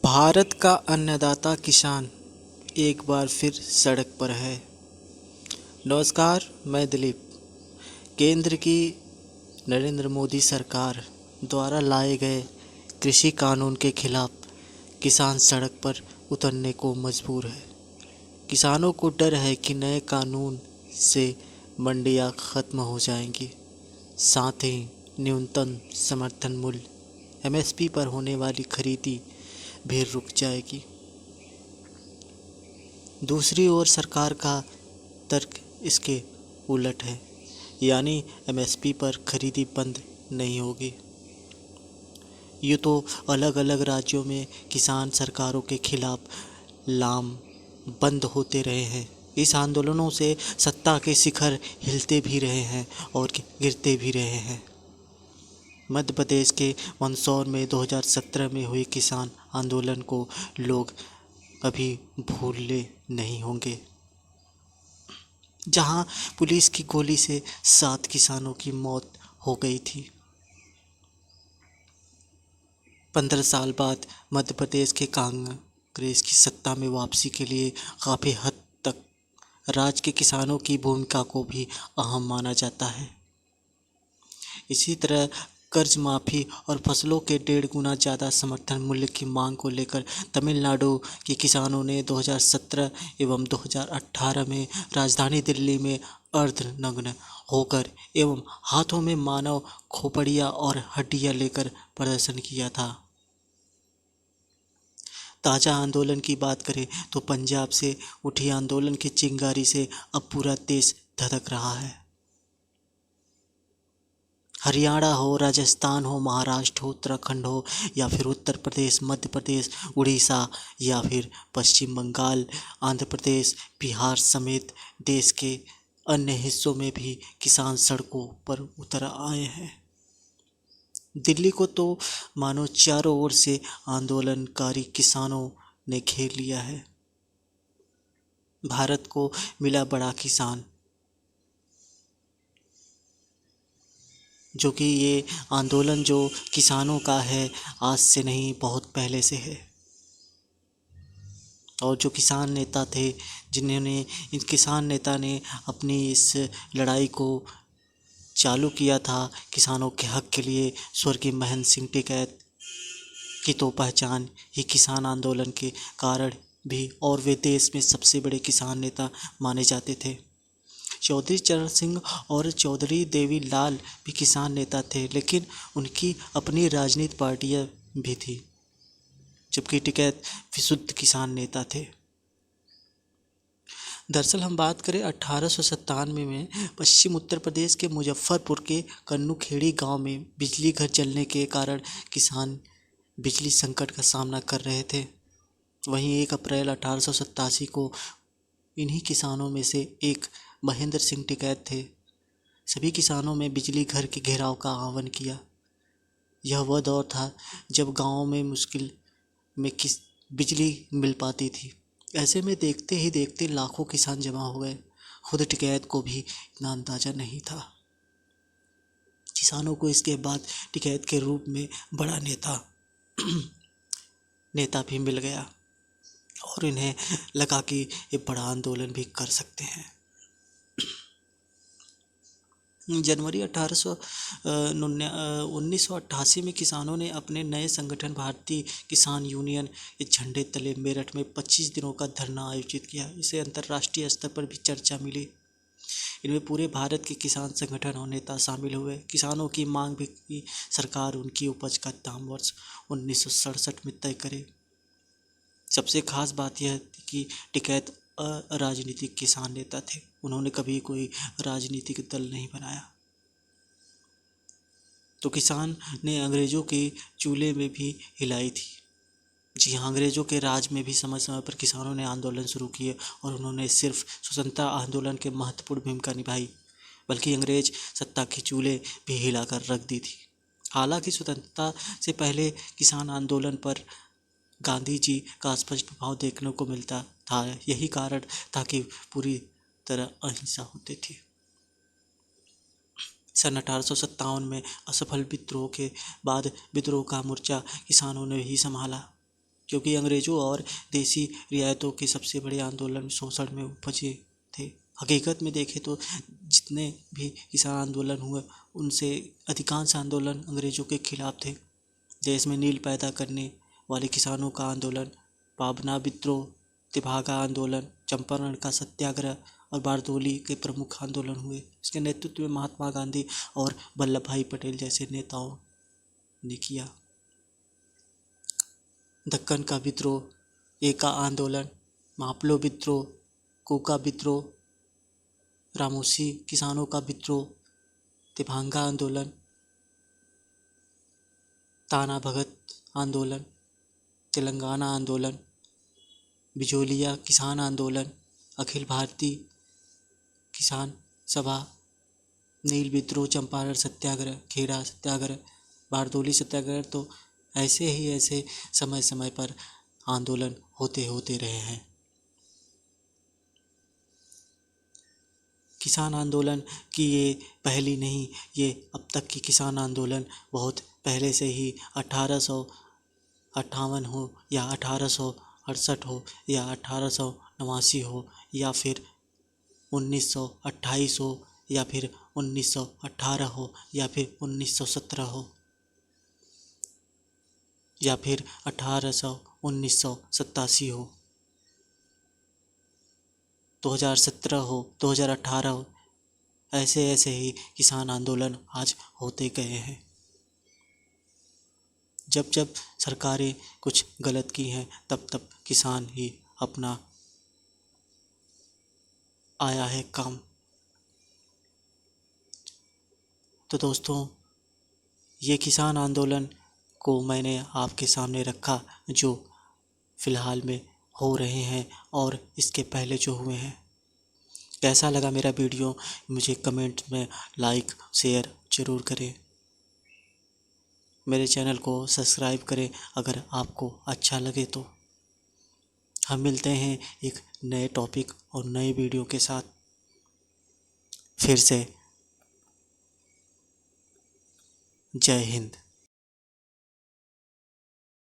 भारत का अन्नदाता किसान एक बार फिर सड़क पर है। नमस्कार, मैं दिलीप। केंद्र की नरेंद्र मोदी सरकार द्वारा लाए गए कृषि कानून के खिलाफ किसान सड़क पर उतरने को मजबूर है। किसानों को डर है कि नए कानून से मंडियां खत्म हो जाएंगी, साथ ही न्यूनतम समर्थन मूल्य एमएसपी पर होने वाली खरीदी भी रुक जाएगी। दूसरी ओर सरकार का तर्क इसके उलट है, यानी एमएसपी पर खरीदी बंद नहीं होगी। यूँ तो अलग अलग राज्यों में किसान सरकारों के खिलाफ लामबंद होते रहे हैं। इस आंदोलनों से सत्ता के शिखर हिलते भी रहे हैं और गिरते भी रहे हैं। मध्य प्रदेश के मंदसौर में 2017 में हुए किसान आंदोलन को लोग कभी भूले नहीं होंगे, जहां पुलिस की गोली से 7 किसानों की मौत हो गई थी। 15 साल बाद मध्य प्रदेश के कांग्रेस की सत्ता में वापसी के लिए काफ़ी हद तक राज्य के किसानों की भूमिका को भी अहम माना जाता है। इसी तरह कर्ज माफ़ी और फसलों के 1.5 गुना ज़्यादा समर्थन मूल्य की मांग को लेकर तमिलनाडु के किसानों ने 2017 एवं 2018 में राजधानी दिल्ली में अर्धनग्न होकर एवं हाथों में मानव खोपड़ियां और हड्डियां लेकर प्रदर्शन किया था। ताज़ा आंदोलन की बात करें तो पंजाब से उठी आंदोलन की चिंगारी से अब पूरा देश धधक रहा है। हरियाणा हो, राजस्थान हो, महाराष्ट्र हो, उत्तराखंड हो या फिर उत्तर प्रदेश, मध्य प्रदेश, उड़ीसा या फिर पश्चिम बंगाल, आंध्र प्रदेश, बिहार समेत देश के अन्य हिस्सों में भी किसान सड़कों पर उतर आए हैं। दिल्ली को तो मानो चारों ओर से आंदोलनकारी किसानों ने घेर लिया है। भारत को मिला बड़ा किसान, जो कि ये आंदोलन जो किसानों का है आज से नहीं बहुत पहले से है। और जो किसान नेता थे जिन्होंने इन किसान नेता ने अपनी इस लड़ाई को चालू किया था किसानों के हक के लिए, स्वर्गीय महेंद्र सिंह टिकैत की तो पहचान ही किसान आंदोलन के कारण भी और वे देश में सबसे बड़े किसान नेता माने जाते थे। चौधरी चरण सिंह और चौधरी देवी लाल भी किसान नेता थे, लेकिन उनकी अपनी राजनीतिक पार्टियां भी थी, जबकि टिकैत विशुद्ध किसान नेता थे। दरअसल हम बात करें 1897 में पश्चिम उत्तर प्रदेश के मुजफ्फरपुर के कन्नूखेड़ी गांव में बिजली घर जलने के कारण किसान बिजली संकट का सामना कर रहे थे। वहीं 1 अप्रैल 1887 को इन्हीं किसानों में से एक महेंद्र सिंह टिकैत थे। सभी किसानों में बिजली घर के घेराव का आह्वान किया। यह वह दौर था जब गाँव में मुश्किल में बिजली मिल पाती थी। ऐसे में देखते ही देखते लाखों किसान जमा हो गए। खुद टिकैत को भी इतना अंदाजा नहीं था। किसानों को इसके बाद टिकैत के रूप में बड़ा नेता भी मिल गया और इन्हें लगा कि ये बड़ा आंदोलन भी कर सकते हैं। जनवरी 1988 में किसानों ने अपने नए संगठन भारतीय किसान यूनियन के झंडे तले मेरठ में 25 दिनों का धरना आयोजित किया। इसे अंतर्राष्ट्रीय स्तर पर भी चर्चा मिली। इनमें पूरे भारत के किसान संगठन और नेता शामिल हुए। किसानों की मांग भी की सरकार उनकी उपज का दाम वर्ष 1967 में तय करे। सबसे खास बात यह थी कि टिकैत राजनीतिक किसान नेता थे। उन्होंने कभी कोई राजनीतिक दल नहीं बनाया। तो किसान ने अंग्रेजों के चूल्हे में भी हिलाई थी। जी हाँ, अंग्रेजों के राज में भी समय समय पर किसानों ने आंदोलन शुरू किए और उन्होंने सिर्फ स्वतंत्रता आंदोलन के महत्वपूर्ण भूमिका निभाई, बल्कि अंग्रेज सत्ता के चूल्हे भी हिलाकर रख दी थी। हालांकि स्वतंत्रता से पहले किसान आंदोलन पर गांधी जी का स्पष्ट प्रभाव देखने को मिलता था। यही कारण था कि पूरी तरह अहिंसा होती थी। सन 1857 में असफल विद्रोह के बाद विद्रोह का मोर्चा किसानों ने ही संभाला। क्योंकि अंग्रेज़ों और देसी रियायतों के सबसे बड़े आंदोलन शोषण में उपजे थे। हकीकत में देखें तो जितने भी किसान आंदोलन हुए उनसे अधिकांश आंदोलन अंग्रेज़ों के खिलाफ थे। देश में नील पैदा करने वाले किसानों का आंदोलन, पाबना विद्रोह, तेभागा आंदोलन, चंपारण का सत्याग्रह और बारदोली के प्रमुख आंदोलन हुए। इसके नेतृत्व में महात्मा गांधी और वल्लभ भाई पटेल जैसे नेताओं ने किया। दक्कन का विद्रोह, एका आंदोलन, मापलो विद्रोह, कोका विद्रोह, रामोसी किसानों का विद्रोह, तेभांगा आंदोलन, ताना भगत आंदोलन, तेलंगाना आंदोलन, बिजोलिया किसान आंदोलन, अखिल भारतीय किसान सभा, नील विद्रोह, चंपारण सत्याग्रह, खेड़ा सत्याग्रह, बारदोली सत्याग्रह, तो ऐसे समय समय पर आंदोलन होते होते रहे हैं। किसान आंदोलन की ये पहली नहीं, ये अब तक की किसान आंदोलन बहुत पहले से ही 1858 हो या 1868 हो या 1889 हो या फिर 1928 हो या फिर 1918 हो या फिर 1917 हो या फिर 1987 हो, 2017 हो, 2018 हो, ऐसे ही किसान आंदोलन आज होते गए हैं। जब जब सरकारें कुछ गलत की हैं तब तब किसान ही अपना आया है काम। तो दोस्तों, ये किसान आंदोलन को मैंने आपके सामने रखा जो फ़िलहाल में हो रहे हैं और इसके पहले जो हुए हैं। कैसा लगा मेरा वीडियो मुझे कमेंट में लाइक शेयर ज़रूर करें। मेरे चैनल को सब्सक्राइब करें अगर आपको अच्छा लगे तो। हम मिलते हैं एक नए टॉपिक और नए वीडियो के साथ फिर से। जय हिंद।